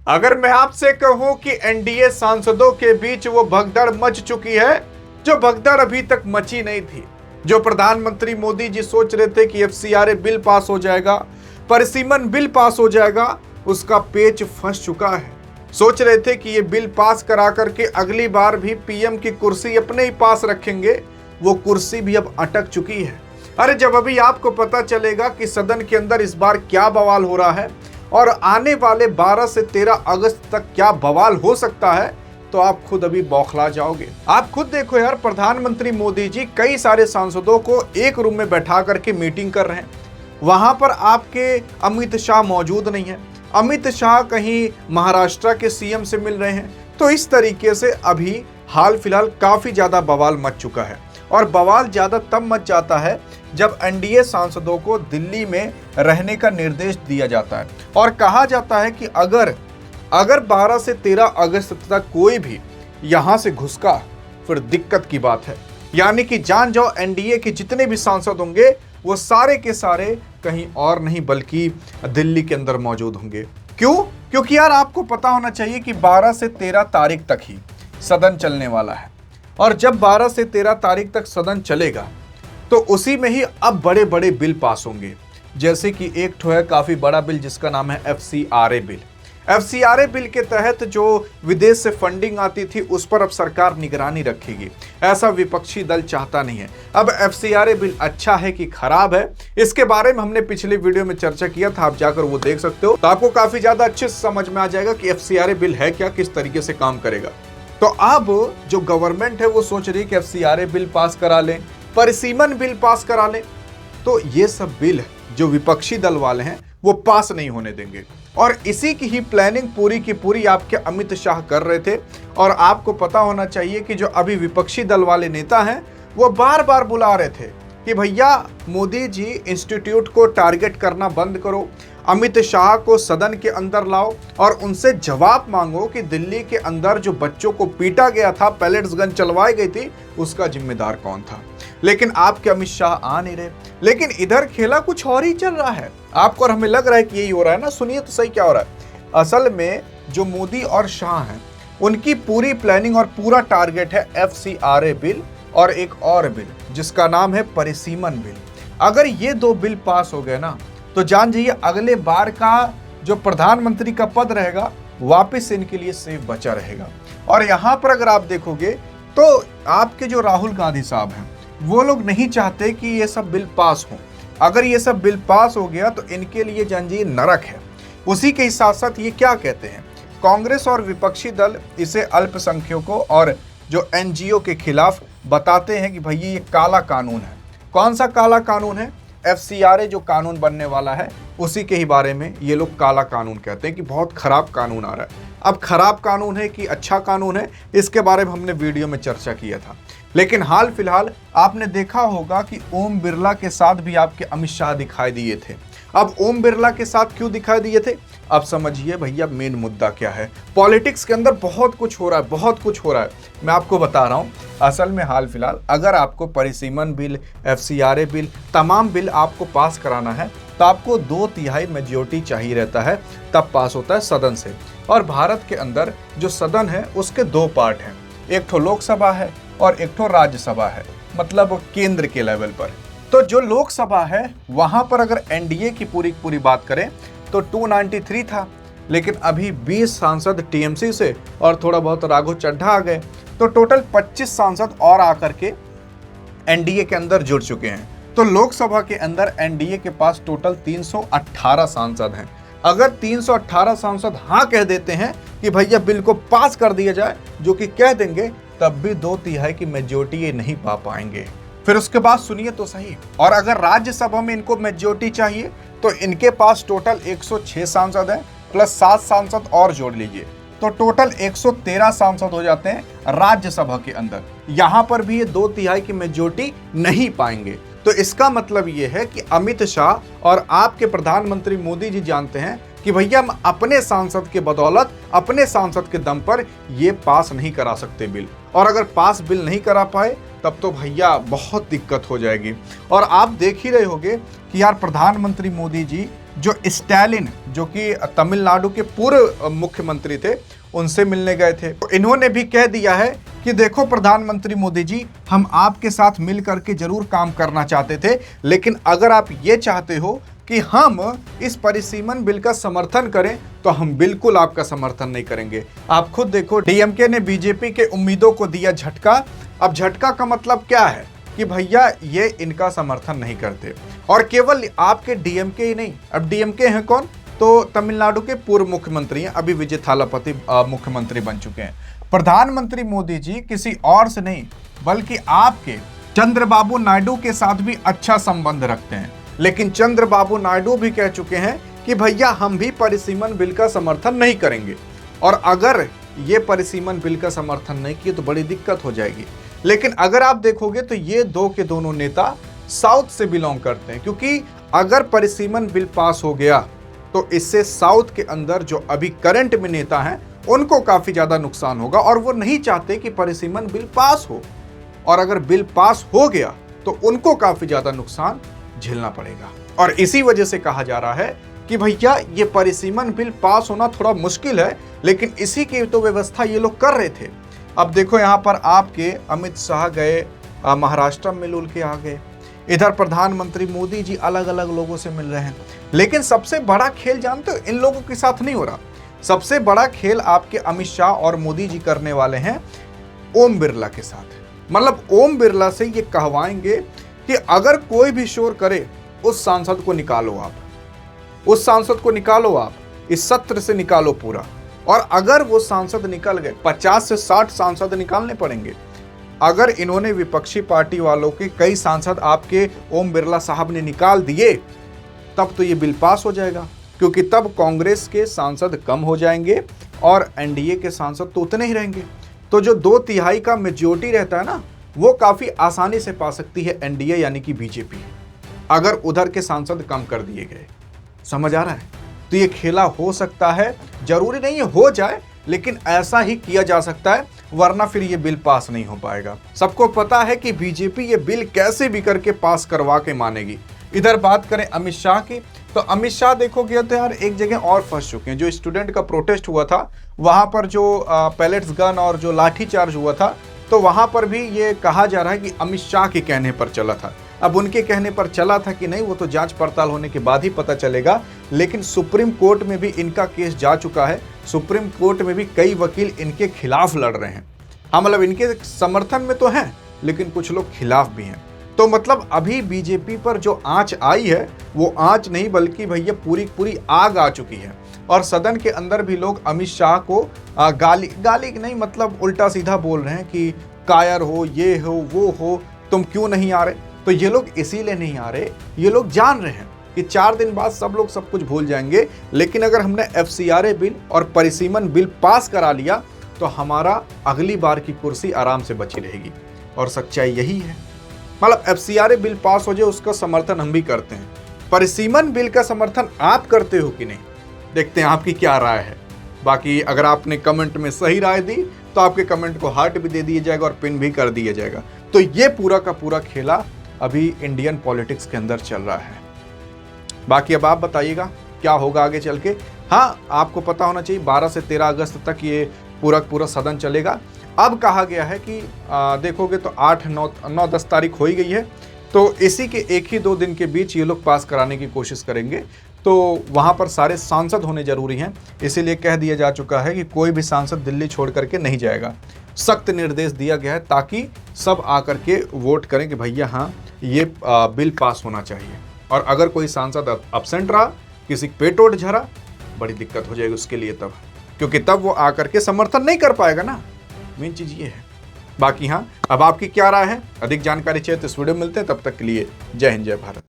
अगर मैं आपसे कहूं कि एनडीए सांसदों के बीच वो भगदड़ मच चुकी है जो भगदड़ अभी तक मची नहीं थी। जो प्रधानमंत्री मोदी जी सोच रहे थे कि एफसीआरए बिल पास हो जाएगा, परिसीमन बिल पास हो जाएगा, उसका पेच फंस चुका है। सोच रहे थे कि ये बिल पास करा करके अगली बार भी पीएम की कुर्सी अपने ही पास रखेंगे, वो कुर्सी भी अब अटक चुकी है। अरे जब अभी आपको पता चलेगा कि सदन के अंदर इस बार क्या बवाल हो रहा है और आने वाले 12 से 13 अगस्त तक क्या बवाल हो सकता है, तो आप खुद अभी बौखला जाओगे। आप खुद देखो यार, प्रधानमंत्री मोदी जी कई सारे सांसदों को एक रूम में बैठा करके मीटिंग कर रहे हैं। वहां पर आपके अमित शाह मौजूद नहीं है। अमित शाह कहीं महाराष्ट्र के सीएम से मिल रहे हैं। तो इस तरीके से अभी हाल फिलहाल काफी ज्यादा बवाल मच चुका है। और बवाल ज्यादा तब मच जाता है जब एनडीए सांसदों को दिल्ली में रहने का निर्देश दिया जाता है और कहा जाता है कि अगर 12 से 13 अगस्त तक कोई भी यहां से घुसका फिर दिक्कत की बात है। यानी कि जान जाओ, एनडीए के जितने भी सांसद होंगे वो सारे के सारे कहीं और नहीं बल्कि दिल्ली के अंदर मौजूद होंगे। क्यों? क्योंकि यार आपको पता होना चाहिए कि 12 से 13 तारीख तक ही सदन चलने वाला है। और जब 12 से 13 तारीख तक सदन चलेगा तो उसी में ही अब बड़े बड़े बिल पास होंगे। जैसे कि एक ठो है काफी बड़ा बिल जिसका नाम है एफसीआरए बिल। एफसीआरए बिल के तहत जो विदेश से फंडिंग आती थी उस पर अब सरकार निगरानी रखेगी। ऐसा विपक्षी दल चाहता नहीं है। अब एफसीआरए बिल अच्छा है कि खराब है, इसके बारे में हमने पिछले वीडियो में चर्चा किया था, आप जाकर वो देख सकते हो। तो आपको काफी ज्यादा अच्छे से समझ में आ जाएगा कि एफसीआरए बिल है क्या, किस तरीके से काम करेगा। तो अब जो गवर्नमेंट है वो सोच रही है कि एफसीआरए बिल पास करा लें, परिसीमन बिल पास करा लें। तो ये सब बिल जो विपक्षी दल वाले हैं वो पास नहीं होने देंगे। और इसी की ही प्लानिंग पूरी की पूरी आपके अमित शाह कर रहे थे। और आपको पता होना चाहिए कि जो अभी विपक्षी दल वाले नेता हैं वो बार बार बुला रहे थे कि भैया मोदी जी इंस्टीट्यूट को टारगेट करना बंद करो, अमित शाह को सदन के अंदर लाओ और उनसे जवाब मांगो कि दिल्ली के अंदर जो बच्चों को पीटा गया था, पैलेट्स गन चलवाई गई थी, उसका जिम्मेदार कौन था। लेकिन आपके अमित शाह आ नहीं रहे। लेकिन इधर खेला कुछ और ही चल रहा है। आपको और हमें लग रहा है कि यही हो रहा है ना। सुनिए तो सही क्या हो रहा है। असल में जो मोदी और शाह हैं उनकी पूरी प्लानिंग और पूरा टारगेट है एफसीआरए बिल और एक और बिल जिसका नाम है परिसीमन बिल। अगर ये दो बिल पास हो गए ना तो जान जाइए अगले बार का जो प्रधानमंत्री का पद रहेगा वापस इनके लिए सेफ बचा रहेगा। और यहाँ पर अगर आप देखोगे तो आपके जो राहुल गांधी साहब हैं वो लोग नहीं चाहते कि ये सब बिल पास हो। अगर ये सब बिल पास हो गया तो इनके लिए जंजीर नरक है। उसी के साथ साथ ये क्या कहते हैं, कांग्रेस और विपक्षी दल इसे अल्पसंख्यकों और जो एनजीओ के खिलाफ बताते हैं कि भैया ये काला कानून है। कौन सा काला कानून है? एफसीआरए जो कानून बनने वाला है उसी के ही बारे में ये लोग काला कानून कहते हैं कि बहुत खराब कानून आ रहा है। अब खराब कानून है कि अच्छा कानून है, इसके बारे में हमने वीडियो में चर्चा किया था। लेकिन हाल फिलहाल आपने देखा होगा कि ओम बिरला के साथ भी आपके अमित शाह दिखाई दिए थे। अब ओम बिरला के साथ क्यों दिखाई दिए थे, अब समझिए भैया मेन मुद्दा क्या है। पॉलिटिक्स के अंदर बहुत कुछ हो रहा है, बहुत कुछ हो रहा है। मैं आपको बता रहा हूँ। असल में हाल फिलहाल अगर आपको परिसीमन बिल, एफसीआरए बिल, तमाम बिल आपको पास कराना है तो आपको 2/3 मेजॉरिटी चाहिए रहता है, तब पास होता है सदन से। और भारत के अंदर जो सदन है उसके दो पार्ट हैं, एक तो लोकसभा है और एक तो राज्यसभा है, मतलब केंद्र के लेवल पर। तो जो लोकसभा है वहां पर अगर एनडीए की पूरी बात करें तो 293 था। लेकिन अभी 20 सांसद टीएमसी से और थोड़ा बहुत राघव चड्ढा आ गए, तो टोटल 25 सांसद और आकर के एनडीए के अंदर जुड़ चुके हैं। तो लोकसभा के अंदर एनडीए के पास टोटल 318 सांसद हैं। अगर 318 सांसद हाँ कह देते हैं कि भैया बिल को पास कर दिया जाए, जो कि कह देंगे, तब भी 2/3 की मेजॉरिटी ये नहीं पा पाएंगे। फिर उसके बाद सुनिए तो सही, और अगर राज्यसभा में इनको मेजॉरिटी चाहिए तो इनके पास टोटल 106 सांसद हैं, प्लस 7 सांसद और जोड़ लीजिए, तो टोटल 113 सांसद हो जाते हैं राज्यसभा के अंदर। यहां पर भी ये 2/3 की मेजॉरिटी नहीं पाएंगे। तो इसका मतलब ये है कि अमित शाह और आपके प्रधानमंत्री मोदी जी जानते हैं कि भैया हम अपने सांसद के बदौलत, अपने सांसद के दम पर ये पास नहीं करा सकते बिल। और अगर पास बिल नहीं करा पाए तब तो भैया बहुत दिक्कत हो जाएगी। और आप देख ही रहे होंगे कि यार प्रधानमंत्री मोदी जी जो स्टैलिन, जो कि तमिलनाडु के पूर्व मुख्यमंत्री थे, उनसे मिलने गए थे। तो इन्होंने भी कह दिया है कि देखो प्रधानमंत्री मोदी जी, हम आपके साथ मिल करके जरूर काम करना चाहते थे, लेकिन अगर आप ये चाहते हो कि हम इस परिसीमन बिल का समर्थन करें तो हम बिल्कुल आपका समर्थन नहीं करेंगे। आप खुद देखो, डीएमके ने बीजेपी के उम्मीदों को दिया झटका। अब झटका का मतलब क्या है कि भैया ये इनका समर्थन नहीं करते। और केवल आपके डीएमके ही नहीं, अब डीएमके हैं कौन, तो तमिलनाडु के पूर्व मुख्यमंत्री हैं, अभी विजय थालापति मुख्यमंत्री बन चुके हैं। प्रधानमंत्री मोदी जी किसी और से नहीं बल्कि आपके चंद्रबाबू नायडू के साथ भी अच्छा संबंध रखते हैं, लेकिन चंद्रबाबू नायडू भी कह चुके हैं कि भैया हम भी परिसीमन बिल का समर्थन नहीं करेंगे, और अगर ये परिसीमन बिल का समर्थन नहीं किए तो बड़ी दिक्कत हो जाएगी। लेकिन अगर आप देखोगे तो ये दो के दोनों नेता साउथ से बिलोंग करते हैं, क्योंकि अगर परिसीमन बिल पास हो गया तो इससे साउथ के अंदर जो अभी करंट में नेता हैं उनको काफी ज्यादा नुकसान होगा, और वो नहीं चाहते कि परिसीमन बिल पास हो, और अगर बिल पास हो गया तो उनको काफी ज्यादा नुकसान झेलना पड़ेगा। और इसी वजह से कहा जा रहा है कि भैया ये परिसीमन बिल पास होना थोड़ा मुश्किल है, लेकिन इसी की तो व्यवस्था ये लोग कर रहे थे। अब देखो यहाँ पर आपके अमित शाह गए महाराष्ट्र में मिल के आ गए, इधर प्रधानमंत्री मोदी जी अलग अलग लोगों से मिल रहे हैं, लेकिन सबसे बड़ा खेल जानते हो इन लोगों के साथ नहीं हो रहा। सबसे बड़ा खेल आपके अमित शाह और मोदी जी करने वाले हैं ओम बिरला के साथ। मतलब ओम बिरला से ये कहवाएंगे कि अगर कोई भी शोर करे उस सांसद को निकालो, आप उस सांसद को निकालो, आप इस सत्र से निकालो पूरा। और अगर वो सांसद निकल गए, 50 से 60 सांसद निकालने पड़ेंगे। अगर इन्होंने विपक्षी पार्टी वालों के कई सांसद आपके ओम बिरला साहब ने निकाल दिए, तब तो ये बिल पास हो जाएगा, क्योंकि तब कांग्रेस के सांसद कम हो जाएंगे और एनडीए के सांसद तो उतने ही रहेंगे। तो जो 2/3 का मेजोरिटी रहता है ना, वो काफी आसानी से पा सकती है एनडीए यानी कि बीजेपी, अगर उधर के सांसद कम कर दिए गए। समझ आ रहा है? तो ये खेला हो सकता है, जरूरी नहीं है हो जाए, लेकिन ऐसा ही किया जा सकता है, वरना फिर ये बिल पास नहीं हो पाएगा। सबको पता है कि बीजेपी ये बिल कैसे भी करके पास करवा के मानेगी। इधर बात करें अमित शाह की, तो अमित शाह देखोगे तो यार एक जगह और फंस चुके हैं। जो स्टूडेंट का प्रोटेस्ट हुआ था, वहां पर जो पैलेट्स गन और जो लाठीचार्ज हुआ था, तो वहां पर भी ये कहा जा रहा है कि अमित शाह के कहने पर चला था। अब उनके कहने पर चला था कि नहीं, वो तो जांच पड़ताल होने के बाद ही पता चलेगा। लेकिन सुप्रीम कोर्ट में भी इनका केस जा चुका है, सुप्रीम कोर्ट में भी कई वकील इनके खिलाफ लड़ रहे हैं। हाँ, मतलब इनके समर्थन में तो हैं, लेकिन कुछ लोग खिलाफ भी हैं। तो मतलब अभी बीजेपी पर जो आंच आई है, वो आंच नहीं बल्कि भैया पूरी पूरी आग आ चुकी है। और सदन के अंदर भी लोग अमित शाह को गाली नहीं, मतलब उल्टा सीधा बोल रहे हैं कि कायर हो, ये हो, वो हो, तुम क्यों नहीं आ रहे। तो ये लोग इसीलिए नहीं आ रहे, ये लोग जान रहे हैं कि 4 दिन बाद सब लोग सब कुछ भूल जाएंगे। लेकिन अगर हमने एफसीआरए बिल और परिसीमन बिल पास करा लिया तो हमारा अगली बार की कुर्सी आराम से बची रहेगी। और सच्चाई यही है। मतलब एफसीआरए बिल पास हो जाए उसका समर्थन हम भी करते हैं, परिसीमन बिल का समर्थन आप करते हो कि नहीं, देखते हैं आपकी क्या राय है। बाकी अगर आपने कमेंट में सही राय दी तो आपके कमेंट को हार्ट भी दे दिया जाएगा और पिन भी कर दिया जाएगा। तो ये पूरा का पूरा खेला अभी इंडियन पॉलिटिक्स के अंदर चल रहा है। बाकी अब आप बताइएगा क्या होगा आगे चल के। हाँ, आपको पता होना चाहिए 12 से 13 अगस्त तक ये पूरा सदन चलेगा। अब कहा गया है कि देखोगे तो 8, 9, 10 तारीख हो ही गई है, तो इसी के 1 ही 2 दिन के बीच ये लोग पास कराने की कोशिश करेंगे। तो वहाँ पर सारे सांसद होने जरूरी हैं, इसीलिए कह दिया जा चुका है कि कोई भी सांसद दिल्ली छोड़ करके नहीं जाएगा। सख्त निर्देश दिया गया है ताकि सब आकर के वोट करें कि भैया हाँ ये बिल पास होना चाहिए। और अगर कोई सांसद अब्सेंट रहा, किसी पेट वोट झरा, बड़ी दिक्कत हो जाएगी उसके लिए तब, क्योंकि तब वो आकर के समर्थन नहीं कर पाएगा ना। मेन चीज़ ये है। बाकी हाँ, अब आपकी क्या राय है? अधिक जानकारी चाहिए तो इस वीडियो में मिलते हैं, तब तक के लिए जय हिंद, जय भारत।